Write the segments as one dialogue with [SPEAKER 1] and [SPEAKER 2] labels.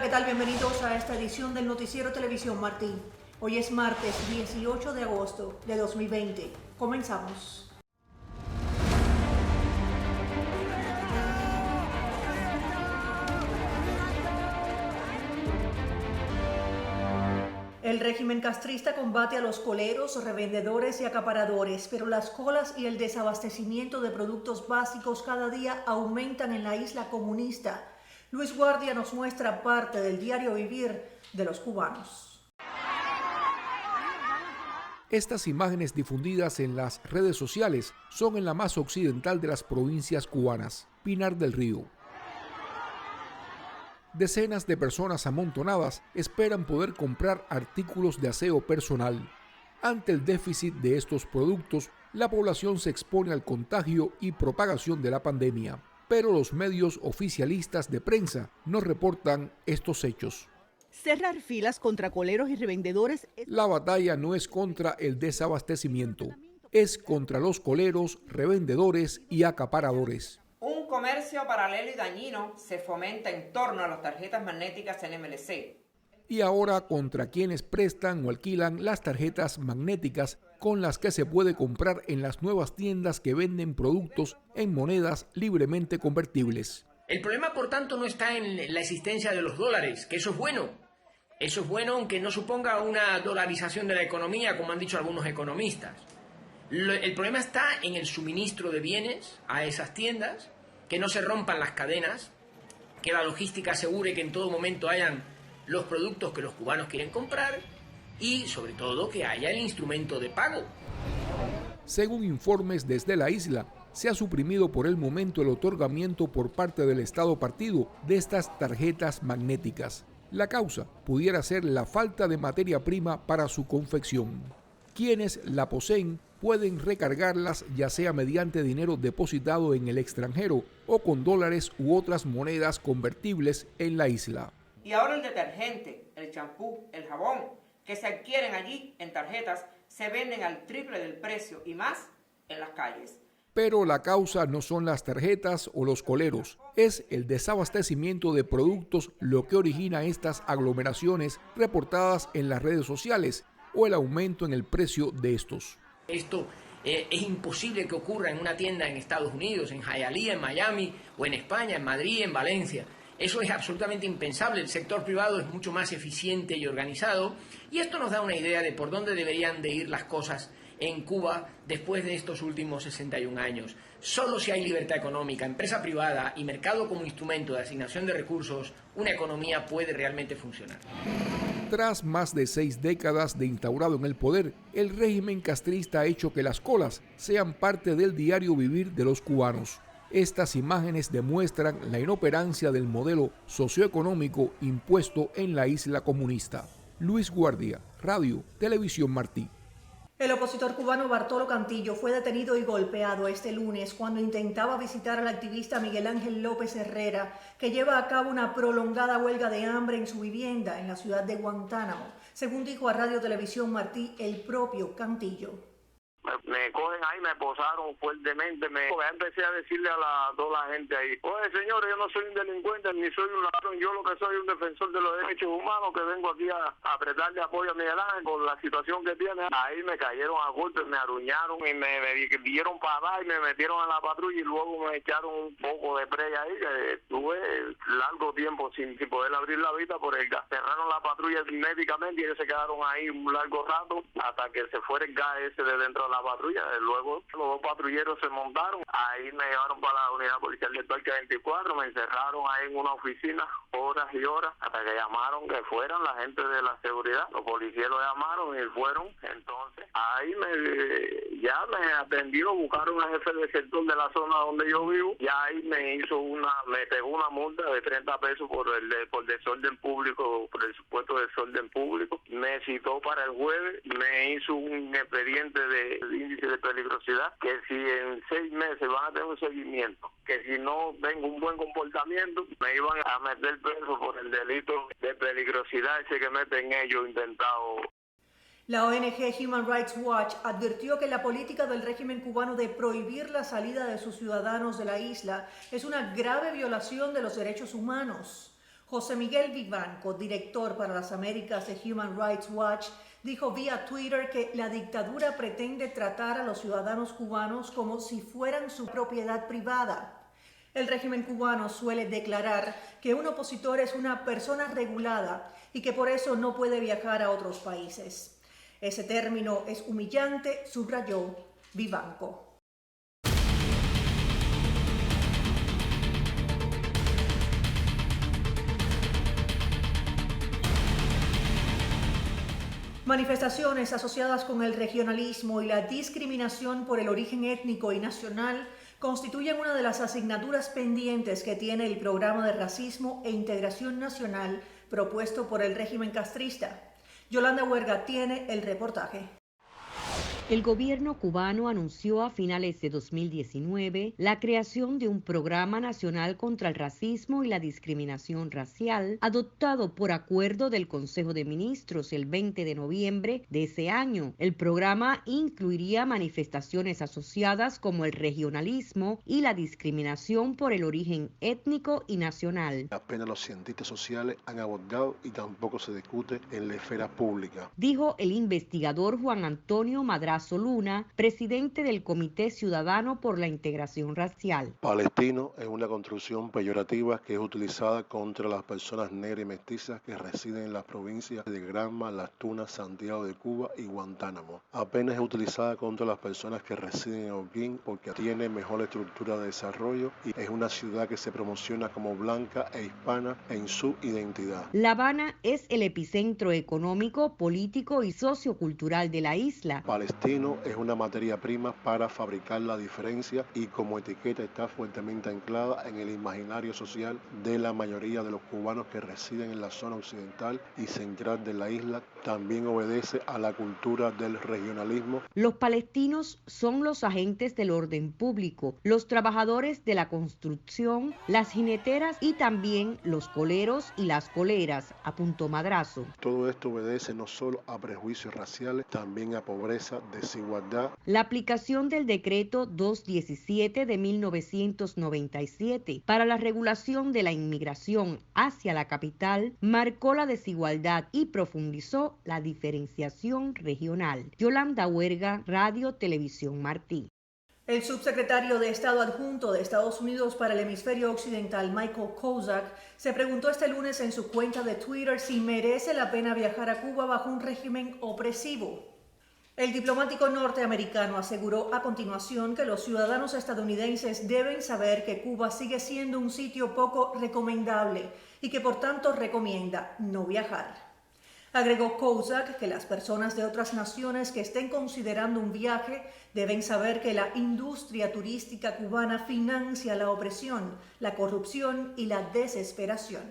[SPEAKER 1] ¿qué tal? Bienvenidos a esta edición del Noticiero Televisión Martí. Hoy es martes 18 de agosto de 2020. Comenzamos. El régimen castrista combate a los coleros, revendedores y acaparadores, pero las colas y el desabastecimiento de productos básicos cada día aumentan en la isla comunista. Luis Guardia nos muestra parte del diario vivir de los cubanos.
[SPEAKER 2] Estas imágenes difundidas en las redes sociales son en la más occidental de las provincias cubanas, Pinar del Río. Decenas de personas amontonadas esperan poder comprar artículos de aseo personal. Ante el déficit de estos productos, la población se expone al contagio y propagación de la pandemia, pero los medios oficialistas de prensa no reportan estos hechos.
[SPEAKER 3] Cerrar filas contra coleros y revendedores.
[SPEAKER 2] La batalla no es contra el desabastecimiento, es contra los coleros, revendedores y acaparadores.
[SPEAKER 4] Un comercio paralelo y dañino se fomenta en torno a las tarjetas magnéticas NMLC.
[SPEAKER 2] Y ahora contra quienes prestan o alquilan las tarjetas magnéticas con las que se puede comprar en las nuevas tiendas que venden productos en monedas libremente convertibles.
[SPEAKER 5] El problema, por tanto, no está en la existencia de los dólares, que eso es bueno. Eso es bueno aunque no suponga una dolarización de la economía, como han dicho algunos economistas. El problema está en el suministro de bienes a esas tiendas, que no se rompan las cadenas, que la logística asegure que en todo momento hayan los productos que los cubanos quieren comprar y, sobre todo, que haya el instrumento de pago.
[SPEAKER 2] Según informes desde la isla, se ha suprimido por el momento el otorgamiento por parte del Estado partido de estas tarjetas magnéticas. La causa pudiera ser la falta de materia prima para su confección. Quienes la poseen pueden recargarlas ya sea mediante dinero depositado en el extranjero o con dólares u otras monedas convertibles en la isla.
[SPEAKER 4] Y ahora el detergente, el champú, el jabón, que se adquieren allí en tarjetas, se venden al triple del precio y más en las calles.
[SPEAKER 2] Pero la causa no son las tarjetas o los coleros, es el desabastecimiento de productos lo que origina estas aglomeraciones reportadas en las redes sociales o el aumento en el precio de estos.
[SPEAKER 5] Esto es imposible que ocurra en una tienda en Estados Unidos, en Hialeah, en Miami, o en España, en Madrid, en Valencia. Eso es absolutamente impensable. El sector privado es mucho más eficiente y organizado, y esto nos da una idea de por dónde deberían de ir las cosas en Cuba después de estos últimos 61 años. Solo si hay libertad económica, empresa privada y mercado como instrumento de asignación de recursos, una economía puede realmente funcionar.
[SPEAKER 2] Tras más de 6 décadas de instaurado en el poder, el régimen castrista ha hecho que las colas sean parte del diario vivir de los cubanos. Estas imágenes demuestran la inoperancia del modelo socioeconómico impuesto en la isla comunista. Luis Guardia, Radio Televisión Martí.
[SPEAKER 1] El opositor cubano Bartolo Cantillo fue detenido y golpeado este lunes cuando intentaba visitar al activista Miguel Ángel López Herrera, que lleva a cabo una prolongada huelga de hambre en su vivienda en la ciudad de Guantánamo, según dijo a Radio Televisión Martí el propio Cantillo.
[SPEAKER 6] Me cogen ahí, me posaron fuertemente, empecé a decirle a toda la gente ahí, oye señores, yo no soy un delincuente ni soy un ladrón, yo lo que soy es un defensor de los derechos humanos que vengo aquí a prestarle apoyo a Miguel Ángel con la situación que tiene. Ahí me cayeron a golpes, me aruñaron y me dieron para y me metieron en la patrulla y luego me echaron un poco de spray ahí, que estuve largo tiempo sin poder abrir la vista por el gas. Cerraron la patrulla médicamente y ellos se quedaron ahí un largo rato hasta que se fuera el gas ese de dentro de la patrulla. Luego los dos patrulleros se montaron, ahí me llevaron para la unidad policial del Parque 24, me encerraron ahí en una oficina horas y horas hasta que llamaron que fueran la gente de la seguridad. Los policías lo llamaron y fueron. Entonces ahí me atendió, buscaron al jefe del sector de la zona donde yo vivo, y ahí me pegó una multa de 30 pesos por desorden público, por el supuesto desorden público. Me citó para el jueves, me hizo un expediente de índice de peligrosidad, que si en 6 meses van a tener un seguimiento, que si no tengo un buen comportamiento, me iban a meter preso por el delito de peligrosidad ese que meten ellos intentado.
[SPEAKER 1] La ONG Human Rights Watch advirtió que la política del régimen cubano de prohibir la salida de sus ciudadanos de la isla es una grave violación de los derechos humanos. José Miguel Vivanco, director para las Américas de Human Rights Watch, dijo vía Twitter que la dictadura pretende tratar a los ciudadanos cubanos como si fueran su propiedad privada. El régimen cubano suele declarar que un opositor es una persona regulada y que por eso no puede viajar a otros países. Ese término es humillante, subrayó Vivanco. Manifestaciones asociadas con el regionalismo y la discriminación por el origen étnico y nacional constituyen una de las asignaturas pendientes que tiene el programa de racismo e integración nacional propuesto por el régimen castrista. Yolanda Huerga tiene el reportaje.
[SPEAKER 7] El gobierno cubano anunció a finales de 2019 la creación de un programa nacional contra el racismo y la discriminación racial, adoptado por acuerdo del Consejo de Ministros el 20 de noviembre de ese año. El programa incluiría manifestaciones asociadas como el regionalismo y la discriminación por el origen étnico y nacional.
[SPEAKER 8] Apenas los cientistas sociales han abordado y tampoco se discute en la esfera pública,
[SPEAKER 7] dijo el investigador Juan Antonio Madrazo Luna, presidente del Comité Ciudadano por la Integración Racial.
[SPEAKER 8] Palestino es una construcción peyorativa que es utilizada contra las personas negras y mestizas que residen en las provincias de Granma, Las Tunas, Santiago de Cuba y Guantánamo. Apenas es utilizada contra las personas que residen en Holguín porque tiene mejor estructura de desarrollo y es una ciudad que se promociona como blanca e hispana en su identidad.
[SPEAKER 7] La Habana es el epicentro económico, político y sociocultural de la isla.
[SPEAKER 8] Palestino es una materia prima para fabricar la diferencia y como etiqueta está fuertemente anclada en el imaginario social de la mayoría de los cubanos que residen en la zona occidental y central de la isla. También obedece a la cultura del regionalismo.
[SPEAKER 7] Los palestinos son los agentes del orden público, los trabajadores de la construcción, las jineteras y también los coleros y las coleras, apuntó Madrazo.
[SPEAKER 8] Todo esto obedece no solo a prejuicios raciales, también a pobreza, desigualdad.
[SPEAKER 7] La aplicación del decreto 217 de 1997 para la regulación de la inmigración hacia la capital marcó la desigualdad y profundizó la diferenciación regional. Yolanda Huerga, Radio Televisión Martí.
[SPEAKER 1] El subsecretario de Estado adjunto de Estados Unidos para el hemisferio occidental, Michael Kozak, se preguntó este lunes en su cuenta de Twitter si merece la pena viajar a Cuba bajo un régimen opresivo. El diplomático norteamericano aseguró a continuación que los ciudadanos estadounidenses deben saber que Cuba sigue siendo un sitio poco recomendable y que por tanto recomienda no viajar. Agregó Kozak que las personas de otras naciones que estén considerando un viaje deben saber que la industria turística cubana financia la opresión, la corrupción y la desesperación.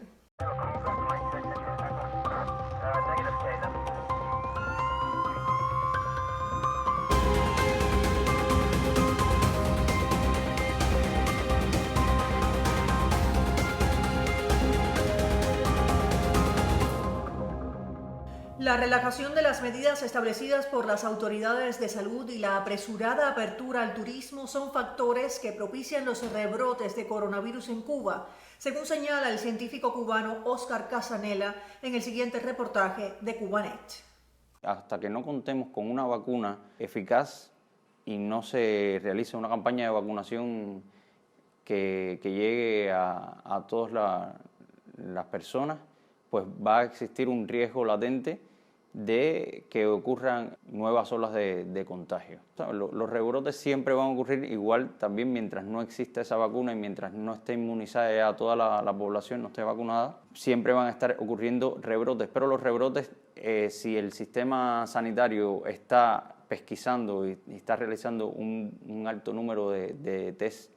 [SPEAKER 1] La relajación de las medidas establecidas por las autoridades de salud y la apresurada apertura al turismo son factores que propician los rebrotes de coronavirus en Cuba, según señala el científico cubano Oscar Casanela en el siguiente reportaje de Cubanet.
[SPEAKER 9] Hasta que no contemos con una vacuna eficaz y no se realice una campaña de vacunación que llegue a todas las personas, pues va a existir un riesgo latente de que ocurran nuevas olas de contagio. O sea, los rebrotes siempre van a ocurrir igual también mientras no exista esa vacuna y mientras no esté inmunizada ya toda la población, no esté vacunada, siempre van a estar ocurriendo rebrotes. Pero los rebrotes, si el sistema sanitario está pesquisando y está realizando un alto número de test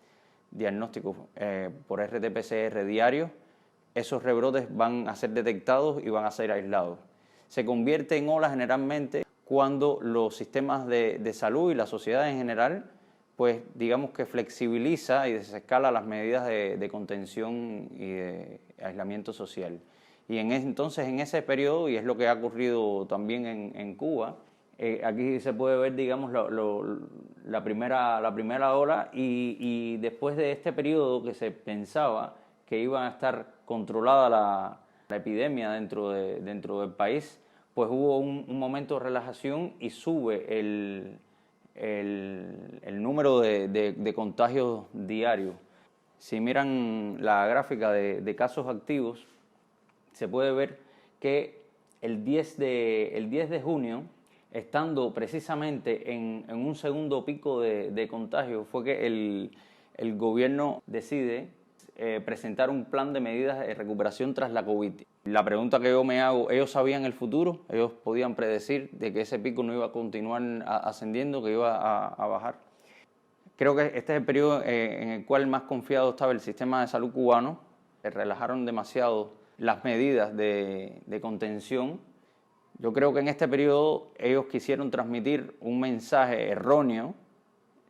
[SPEAKER 9] diagnósticos por RT-PCR diarios, esos rebrotes van a ser detectados y van a ser aislados. Se convierte en olas generalmente cuando los sistemas de salud y la sociedad en general, pues digamos que flexibiliza y desescala las medidas de contención y de aislamiento social. Y entonces en ese periodo, y es lo que ha ocurrido también en Cuba, aquí se puede ver, digamos, la primera ola y después de este periodo que se pensaba que iba a estar controlada la epidemia dentro del país, pues hubo un momento de relajación y sube el número de contagios diarios. Si miran la gráfica de casos activos, se puede ver que el 10 de junio, estando precisamente en un segundo pico de contagio, fue que el gobierno decide presentar un plan de medidas de recuperación tras la COVID. La pregunta que yo me hago, ¿ellos sabían el futuro? ¿Ellos podían predecir de que ese pico no iba a continuar ascendiendo, que iba a bajar? Creo que este es el periodo en el cual más confiado estaba el sistema de salud cubano. Relajaron demasiado las medidas de contención. Yo creo que en este periodo ellos quisieron transmitir un mensaje erróneo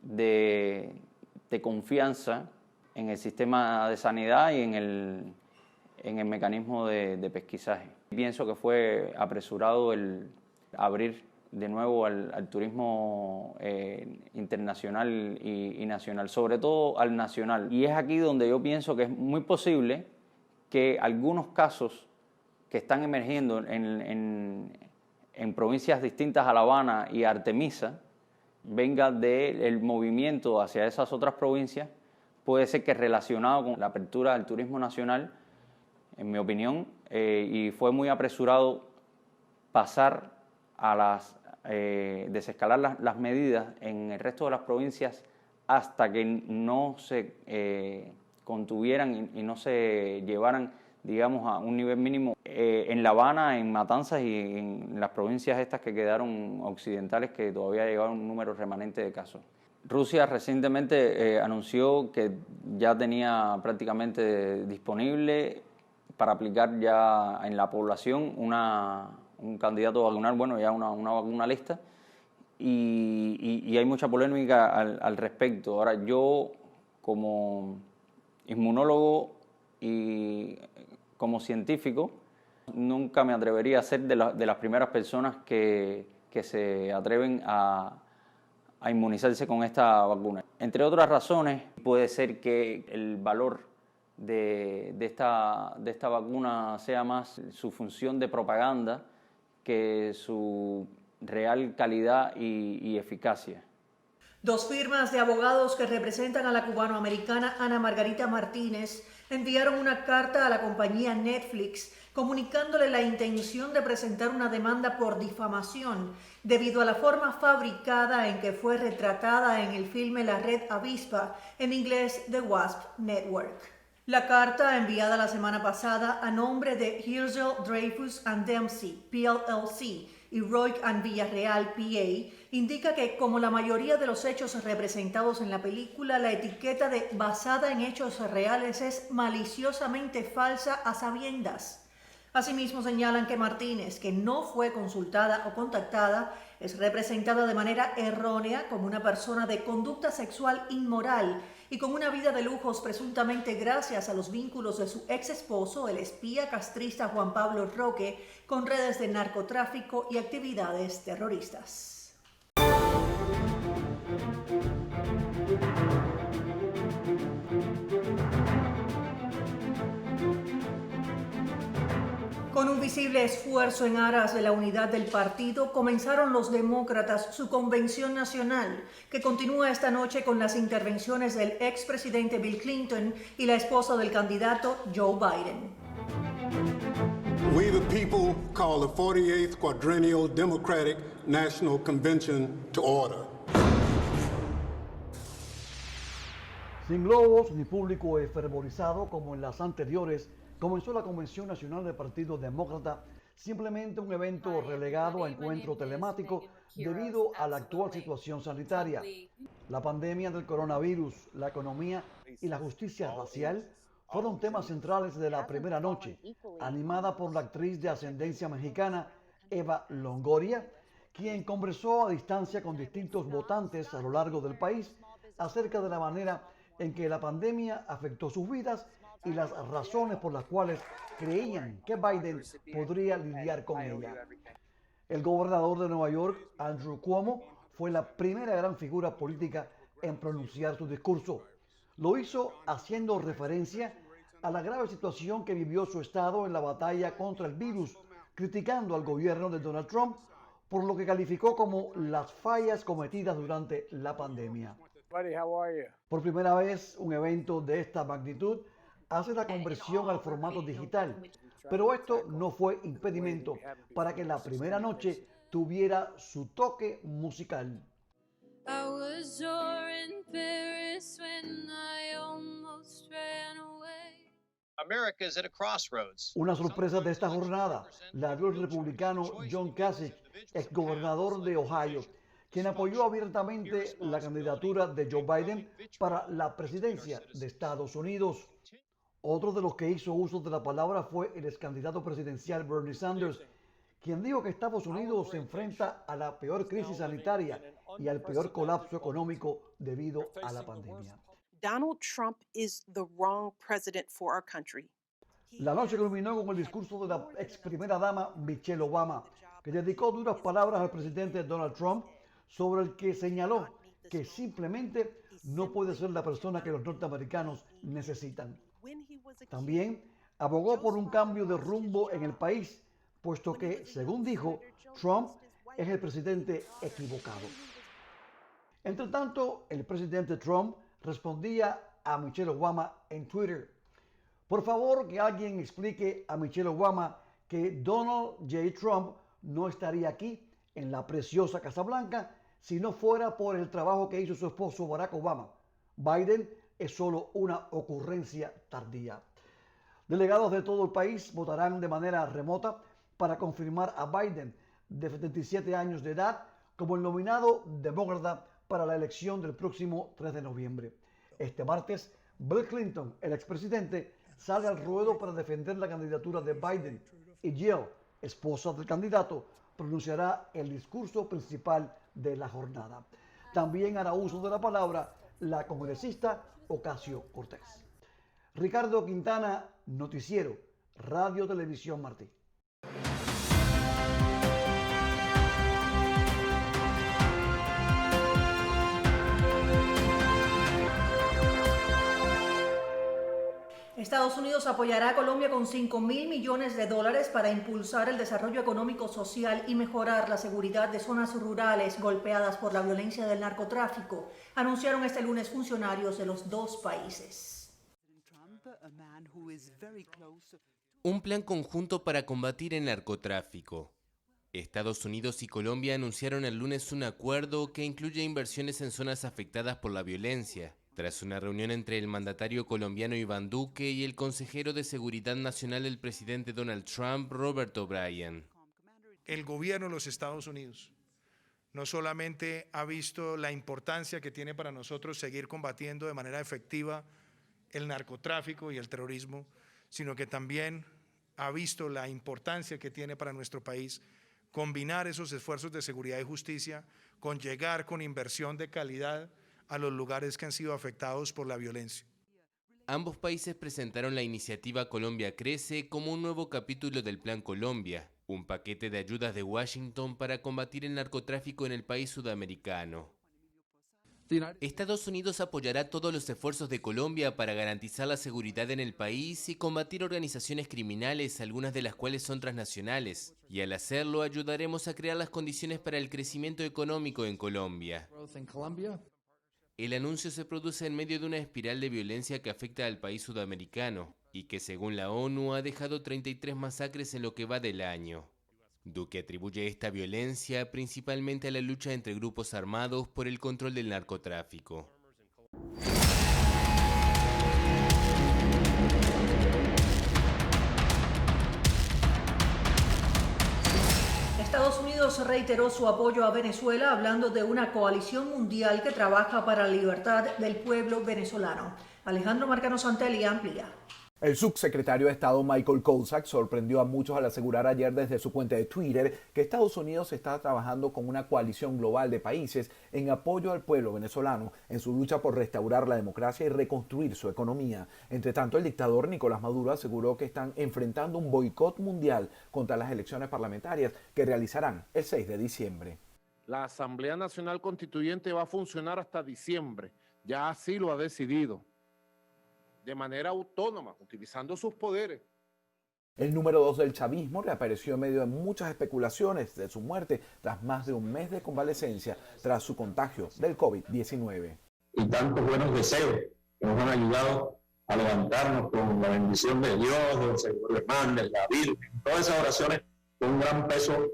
[SPEAKER 9] de confianza en el sistema de sanidad y en el mecanismo de pesquisaje. Pienso que fue apresurado el abrir de nuevo al turismo internacional y nacional, sobre todo al nacional. Y es aquí donde yo pienso que es muy posible que algunos casos que están emergiendo en provincias distintas a La Habana y Artemisa venga del movimiento hacia esas otras provincias. Puede ser que relacionado con la apertura del turismo nacional, en mi opinión, y fue muy apresurado pasar a desescalar las medidas en el resto de las provincias hasta que no se contuvieran y no se llevaran, digamos, a un nivel mínimo en La Habana, en Matanzas y en las provincias estas que quedaron occidentales, que todavía llegaban un número remanente de casos. Rusia recientemente anunció que ya tenía prácticamente disponible para aplicar ya en la población un candidato vacunal, bueno, ya una vacuna lista, y hay mucha polémica al respecto. Ahora, yo como inmunólogo y como científico, nunca me atrevería a ser de las primeras personas que se atreven a inmunizarse con esta vacuna. Entre otras razones, puede ser que el valor de esta vacuna sea más su función de propaganda que su real calidad y eficacia.
[SPEAKER 1] Dos firmas de abogados que representan a la cubanoamericana Ana Margarita Martínez enviaron una carta a la compañía Netflix comunicándole la intención de presentar una demanda por difamación debido a la forma fabricada en que fue retratada en el filme La Red Avispa, en inglés The Wasp Network. La carta, enviada la semana pasada a nombre de Hirzel, Dreyfus and Dempsey, PLLC, y Roig and Villarreal, PA, indica que, como la mayoría de los hechos representados en la película, la etiqueta de basada en hechos reales es maliciosamente falsa a sabiendas. Asimismo, señalan que Martínez, que no fue consultada o contactada, es representada de manera errónea como una persona de conducta sexual inmoral y con una vida de lujos presuntamente gracias a los vínculos de su ex esposo, el espía castrista Juan Pablo Roque, con redes de narcotráfico y actividades terroristas. Con un visible esfuerzo en aras de la unidad del partido, comenzaron los demócratas su convención nacional, que continúa esta noche con las intervenciones del expresidente Bill Clinton y la esposa del candidato Joe Biden.
[SPEAKER 10] We the people call the 48th Quadrennial Democratic National Convention to order.
[SPEAKER 11] Sin globos ni público fervorizado como en las anteriores, comenzó la Convención Nacional del Partido Demócrata, simplemente un evento relegado a encuentro telemático debido a la actual situación sanitaria. La pandemia del coronavirus, la economía y la justicia racial fueron temas centrales de la primera noche, animada por la actriz de ascendencia mexicana Eva Longoria, quien conversó a distancia con distintos votantes a lo largo del país acerca de la manera en que la pandemia afectó sus vidas y las razones por las cuales creían que Biden podría lidiar con ella. El gobernador de Nueva York, Andrew Cuomo, fue la primera gran figura política en pronunciar su discurso. Lo hizo haciendo referencia a la grave situación que vivió su estado en la batalla contra el virus, criticando al gobierno de Donald Trump por lo que calificó como las fallas cometidas durante la pandemia. Por primera vez, un evento de esta magnitud hace la conversión al formato digital, pero esto no fue impedimento para que la primera noche tuviera su toque musical. Una sorpresa de esta jornada la dio el republicano John Kasich, exgobernador de Ohio, quien apoyó abiertamente la candidatura de Joe Biden para la presidencia de Estados Unidos. Otro de los que hizo uso de la palabra fue el excandidato presidencial Bernie Sanders, quien dijo que Estados Unidos se enfrenta a la peor crisis sanitaria y al peor colapso económico debido a la pandemia.
[SPEAKER 12] Donald Trump is the wrong president for our country.
[SPEAKER 11] La noche culminó con el discurso de la ex primera dama Michelle Obama, que dedicó duras palabras al presidente Donald Trump, sobre el que señaló que simplemente no puede ser la persona que los norteamericanos necesitan. También abogó por un cambio de rumbo en el país, puesto que, según dijo, Trump es el presidente equivocado. Entre tanto, el presidente Trump respondía a Michelle Obama en Twitter: por favor, que alguien explique a Michelle Obama que Donald J. Trump no estaría aquí en la preciosa Casa Blanca si no fuera por el trabajo que hizo su esposo Barack Obama. Biden es solo una ocurrencia tardía. Delegados de todo el país votarán de manera remota para confirmar a Biden, de 77 años de edad, como el nominado demócrata para la elección del próximo 3 de noviembre. Este martes, Bill Clinton, el expresidente, sale al ruedo para defender la candidatura de Biden, y Jill, esposa del candidato, pronunciará el discurso principal de la jornada. También hará uso de la palabra la congresista Ocasio-Cortez. Ricardo Quintana, Noticiero, Radio Televisión Martí.
[SPEAKER 1] Estados Unidos apoyará a Colombia con $5.000 millones para impulsar el desarrollo económico, social y mejorar la seguridad de zonas rurales golpeadas por la violencia del narcotráfico, anunciaron este lunes funcionarios de los dos países.
[SPEAKER 13] Un plan conjunto para combatir el narcotráfico. Estados Unidos y Colombia anunciaron el lunes un acuerdo que incluye inversiones en zonas afectadas por la violencia, tras una reunión entre el mandatario colombiano Iván Duque y el consejero de Seguridad Nacional del presidente Donald Trump, Robert O'Brien.
[SPEAKER 14] El gobierno de los Estados Unidos no solamente ha visto la importancia que tiene para nosotros seguir combatiendo de manera efectiva el narcotráfico y el terrorismo, sino que también ha visto la importancia que tiene para nuestro país combinar esos esfuerzos de seguridad y justicia con llegar con inversión de calidad a los lugares que han sido afectados por la violencia.
[SPEAKER 13] Ambos países presentaron la iniciativa Colombia Crece como un nuevo capítulo del Plan Colombia, un paquete de ayudas de Washington para combatir el narcotráfico en el país sudamericano. Estados Unidos apoyará todos los esfuerzos de Colombia para garantizar la seguridad en el país y combatir organizaciones criminales, algunas de las cuales son transnacionales, y al hacerlo ayudaremos a crear las condiciones para el crecimiento económico en Colombia. El anuncio se produce en medio de una espiral de violencia que afecta al país sudamericano y que, según la ONU, ha dejado 33 masacres en lo que va del año. Duque atribuye esta violencia principalmente a la lucha entre grupos armados por el control del narcotráfico.
[SPEAKER 1] Estados Unidos reiteró su apoyo a Venezuela hablando de una coalición mundial que trabaja para la libertad del pueblo venezolano. Alejandro Marcano Santelli amplía.
[SPEAKER 15] El subsecretario de Estado Michael Kozak sorprendió a muchos al asegurar ayer desde su cuenta de Twitter que Estados Unidos está trabajando con una coalición global de países en apoyo al pueblo venezolano en su lucha por restaurar la democracia y reconstruir su economía. Entre tanto, el dictador Nicolás Maduro aseguró que están enfrentando un boicot mundial contra las elecciones parlamentarias que realizarán el 6 de diciembre.
[SPEAKER 16] La Asamblea Nacional Constituyente va a funcionar hasta diciembre, ya así lo ha decidido. de manera autónoma, utilizando sus poderes.
[SPEAKER 15] El número 2 del chavismo reapareció en medio de muchas especulaciones de su muerte tras más de un mes de convalecencia tras su contagio del COVID-19.
[SPEAKER 17] Y tantos buenos deseos que nos han ayudado a levantarnos con la bendición de Dios, del Señor Hernández, la Virgen, todas esas oraciones con un gran peso,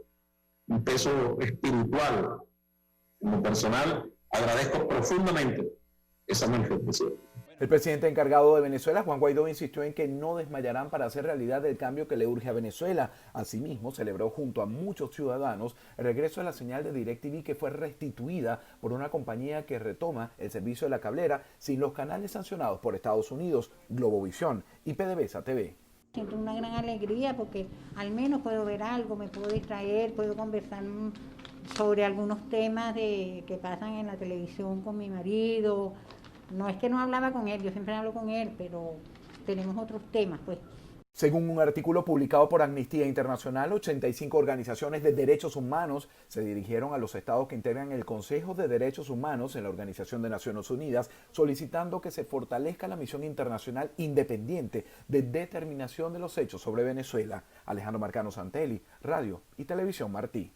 [SPEAKER 17] un peso espiritual. Como personal, agradezco profundamente esa manifestación.
[SPEAKER 15] El presidente encargado de Venezuela, Juan Guaidó, insistió en que no desmayarán para hacer realidad el cambio que le urge a Venezuela. Asimismo, celebró junto a muchos ciudadanos el regreso de la señal de DirecTV, que fue restituida por una compañía que retoma el servicio de la cablera sin los canales sancionados por Estados Unidos, Globovisión y PDVSA TV.
[SPEAKER 18] Siento una gran alegría porque al menos puedo ver algo, me puedo distraer, puedo conversar sobre algunos temas que pasan en la televisión con mi marido. No es que no hablaba con él, yo siempre hablo con él, pero tenemos otros temas, pues.
[SPEAKER 15] Según un artículo publicado por Amnistía Internacional, 85 organizaciones de derechos humanos se dirigieron a los estados que integran el Consejo de Derechos Humanos en la Organización de Naciones Unidas, solicitando que se fortalezca la misión internacional independiente de determinación de los hechos sobre Venezuela. Alejandro Marcano Santelli, Radio y Televisión Martí.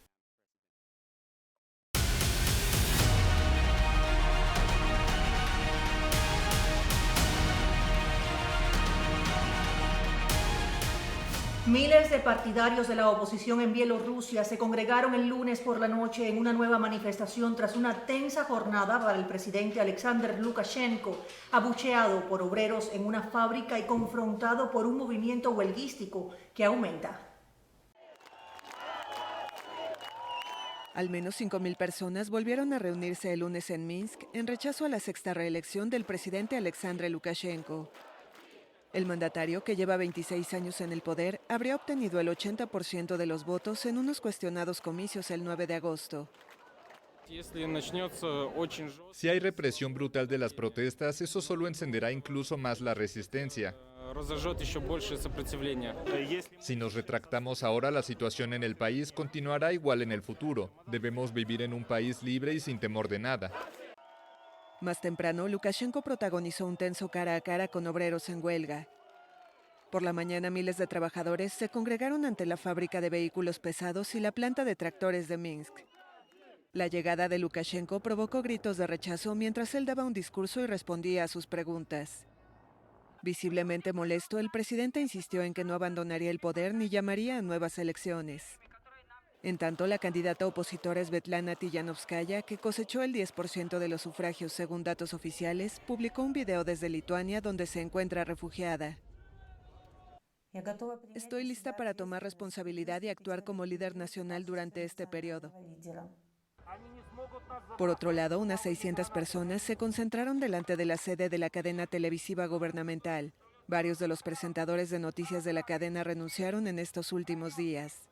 [SPEAKER 1] Miles de partidarios de la oposición en Bielorrusia se congregaron el lunes por la noche en una nueva manifestación tras una tensa jornada para el presidente Alexander Lukashenko, abucheado por obreros en una fábrica y confrontado por un movimiento huelguístico que aumenta.
[SPEAKER 19] Al menos 5.000 personas volvieron a reunirse el lunes en Minsk en rechazo a la sexta reelección del presidente Alexander Lukashenko. El mandatario, que lleva 26 años en el poder, habría obtenido el 80% de los votos en unos cuestionados comicios el 9 de agosto.
[SPEAKER 20] Si hay represión brutal de las protestas, eso solo encenderá incluso más la resistencia. Si nos retractamos ahora, la situación en el país continuará igual en el futuro. Debemos vivir en un país libre y sin temor de nada.
[SPEAKER 19] Más temprano, Lukashenko protagonizó un tenso cara a cara con obreros en huelga. Por la mañana, miles de trabajadores se congregaron ante la fábrica de vehículos pesados y la planta de tractores de Minsk. La llegada de Lukashenko provocó gritos de rechazo mientras él daba un discurso y respondía a sus preguntas. Visiblemente molesto, el presidente insistió en que no abandonaría el poder ni llamaría a nuevas elecciones. En tanto, la candidata opositora Svetlana Tijanovskaya, que cosechó el 10% de los sufragios según datos oficiales, publicó un video desde Lituania donde se encuentra refugiada. Estoy lista para tomar responsabilidad y actuar como líder nacional durante este periodo. Por otro lado, unas 600 personas se concentraron delante de la sede de la cadena televisiva gubernamental. Varios de los presentadores de noticias de la cadena renunciaron en estos últimos días.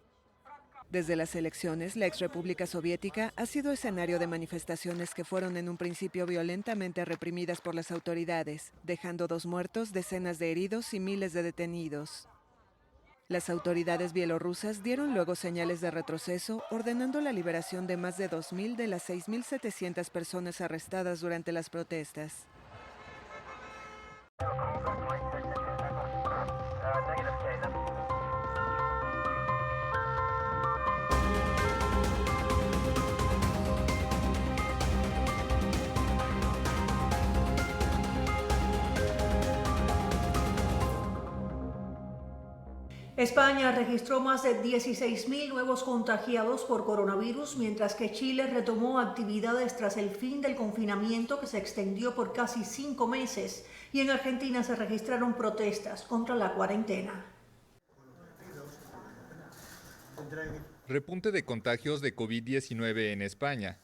[SPEAKER 19] Desde las elecciones, la exrepública soviética ha sido escenario de manifestaciones que fueron en un principio violentamente reprimidas por las autoridades, dejando 2 muertos, decenas de heridos y miles de detenidos. Las autoridades bielorrusas dieron luego señales de retroceso, ordenando la liberación de más de 2.000 de las 6.700 personas arrestadas durante las protestas.
[SPEAKER 1] España registró más de 16.000 nuevos contagiados por coronavirus, mientras que Chile retomó actividades tras el fin del confinamiento que se extendió por casi 5 meses, y en Argentina se registraron protestas contra la cuarentena.
[SPEAKER 20] Repunte de contagios de COVID-19 en España.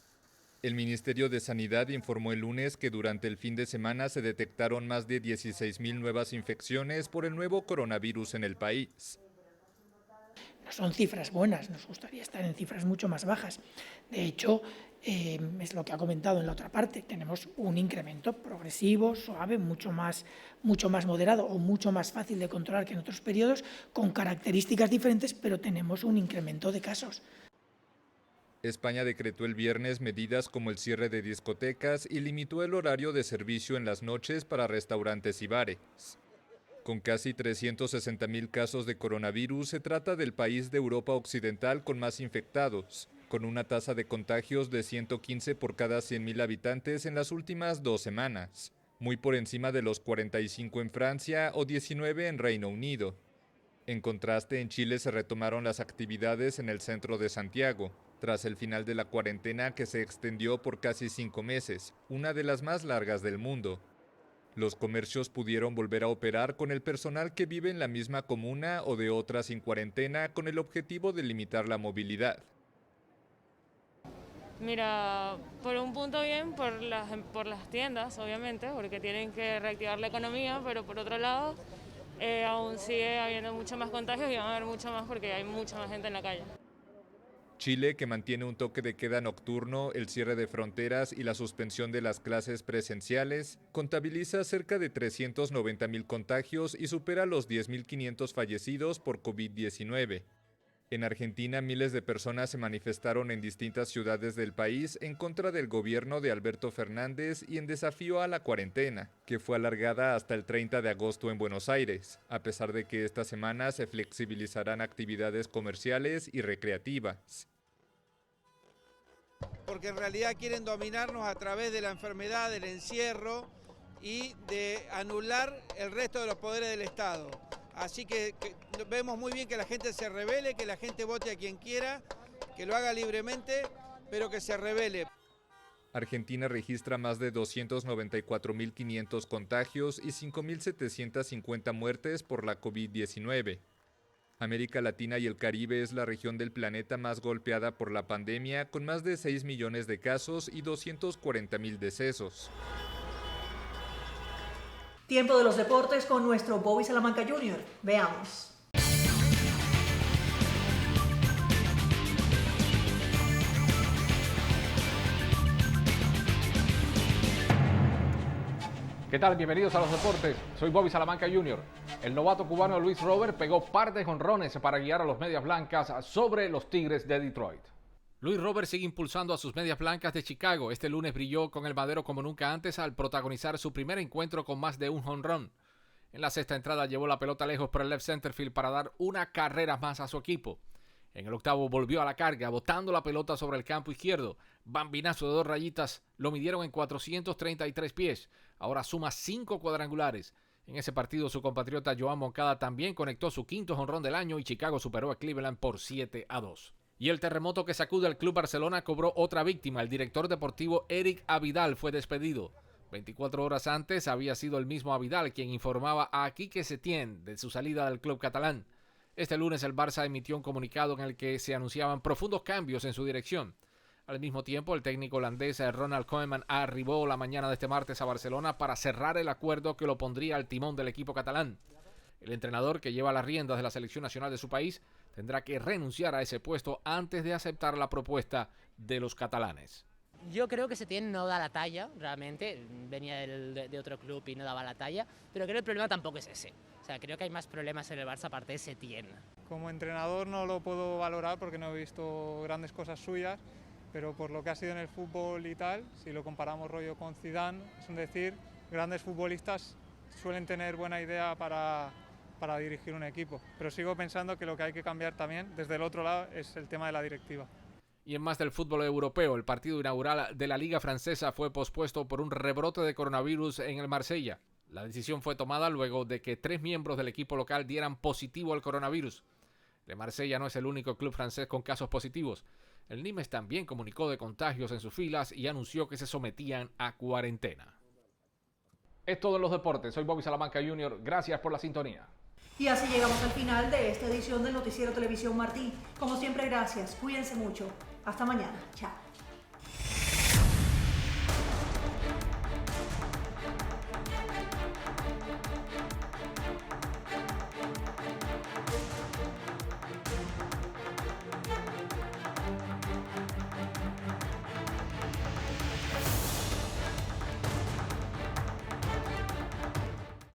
[SPEAKER 20] El Ministerio de Sanidad informó el lunes que durante el fin de semana se detectaron más de 16.000 nuevas infecciones por el nuevo coronavirus en el país.
[SPEAKER 21] No son cifras buenas, nos gustaría estar en cifras mucho más bajas. De hecho, es lo que ha comentado en la otra parte, tenemos un incremento progresivo, suave, mucho más moderado o mucho más fácil de controlar que en otros periodos, con características diferentes, pero tenemos un incremento de casos.
[SPEAKER 20] España decretó el viernes medidas como el cierre de discotecas y limitó el horario de servicio en las noches para restaurantes y bares. Con casi 360.000 casos de coronavirus, se trata del país de Europa Occidental con más infectados, con una tasa de contagios de 115 por cada 100.000 habitantes en las últimas 2 semanas, muy por encima de los 45 en Francia o 19 en Reino Unido. En contraste, en Chile se retomaron las actividades en el centro de Santiago, tras el final de la cuarentena que se extendió por casi 5 meses, una de las más largas del mundo. Los comercios pudieron volver a operar con el personal que vive en la misma comuna o de otras sin cuarentena con el objetivo de limitar la movilidad.
[SPEAKER 3] Mira, por un punto bien, por las tiendas, obviamente, porque tienen que reactivar la economía, pero por otro lado, aún sigue habiendo mucho más contagios y van a haber mucho más porque hay mucha más gente en la calle.
[SPEAKER 20] Chile, que mantiene un toque de queda nocturno, el cierre de fronteras y la suspensión de las clases presenciales, contabiliza cerca de 390.000 contagios y supera los 10.500 fallecidos por COVID-19. En Argentina, miles de personas se manifestaron en distintas ciudades del país en contra del gobierno de Alberto Fernández y en desafío a la cuarentena, que fue alargada hasta el 30 de agosto en Buenos Aires, a pesar de que esta semana se flexibilizarán actividades comerciales y recreativas.
[SPEAKER 22] Porque en realidad quieren dominarnos a través de la enfermedad, del encierro y de anular el resto de los poderes del Estado. Así que vemos muy bien que la gente se rebele, que la gente vote a quien quiera, que lo haga libremente, pero que se rebele.
[SPEAKER 20] Argentina registra más de 294.500 contagios y 5.750 muertes por la COVID-19. América Latina y el Caribe es la región del planeta más golpeada por la pandemia, con más de 6 millones de casos y 240.000 decesos.
[SPEAKER 1] Tiempo de los deportes con nuestro Bobby Salamanca Jr. Veamos.
[SPEAKER 23] ¿Qué tal? Bienvenidos a los deportes. Soy Bobby Salamanca Jr. El novato cubano Luis Robert pegó par de jonrones para guiar a los Medias Blancas sobre los Tigres de Detroit. Luis Robert sigue impulsando a sus Medias Blancas de Chicago. Este lunes brilló con el madero como nunca antes al protagonizar su primer encuentro con más de un jonrón. En la sexta entrada llevó la pelota lejos por el left center field para dar una carrera más a su equipo. En el octavo volvió a la carga, botando la pelota sobre el campo izquierdo. Bambinazo de 2 rayitas, lo midieron en 433 pies. Ahora suma 5 cuadrangulares. En ese partido su compatriota Joan Moncada también conectó su quinto jonrón del año y Chicago superó a Cleveland por 7-2. Y el terremoto que sacude al Club Barcelona cobró otra víctima. El director deportivo Eric Abidal fue despedido. 24 horas antes había sido el mismo Abidal quien informaba a Quique Setién de su salida del club catalán. Este lunes el Barça emitió un comunicado en el que se anunciaban profundos cambios en su dirección. Al mismo tiempo, el técnico holandés Ronald Koeman arribó la mañana de este martes a Barcelona para cerrar el acuerdo que lo pondría al timón del equipo catalán. El entrenador, que lleva las riendas de la selección nacional de su país, tendrá que renunciar a ese puesto antes de aceptar la propuesta de los catalanes.
[SPEAKER 24] Yo creo que Setién no da la talla, realmente. Venía de otro club y no daba la talla, pero creo que el problema tampoco es ese. O sea, creo que hay más problemas en el Barça aparte de Setién.
[SPEAKER 25] Como entrenador no lo puedo valorar porque no he visto grandes cosas suyas, pero por lo que ha sido en el fútbol y tal, si lo comparamos rollo con Zidane, es decir, grandes futbolistas suelen tener buena idea para dirigir un equipo. Pero sigo pensando que lo que hay que cambiar también, desde el otro lado, es el tema de la directiva.
[SPEAKER 23] Y en más del fútbol europeo, el partido inaugural de la Liga Francesa fue pospuesto por un rebrote de coronavirus en el Marsella. La decisión fue tomada luego de que 3 miembros del equipo local dieran positivo al coronavirus. El Marsella no es el único club francés con casos positivos. El Nimes también comunicó de contagios en sus filas y anunció que se sometían a cuarentena. Es todo en los deportes. Soy Bobby Salamanca Jr. Gracias por la sintonía.
[SPEAKER 1] Y así llegamos al final de esta edición del Noticiero Televisión Martí. Como siempre, gracias. Cuídense mucho. Hasta mañana. Chao.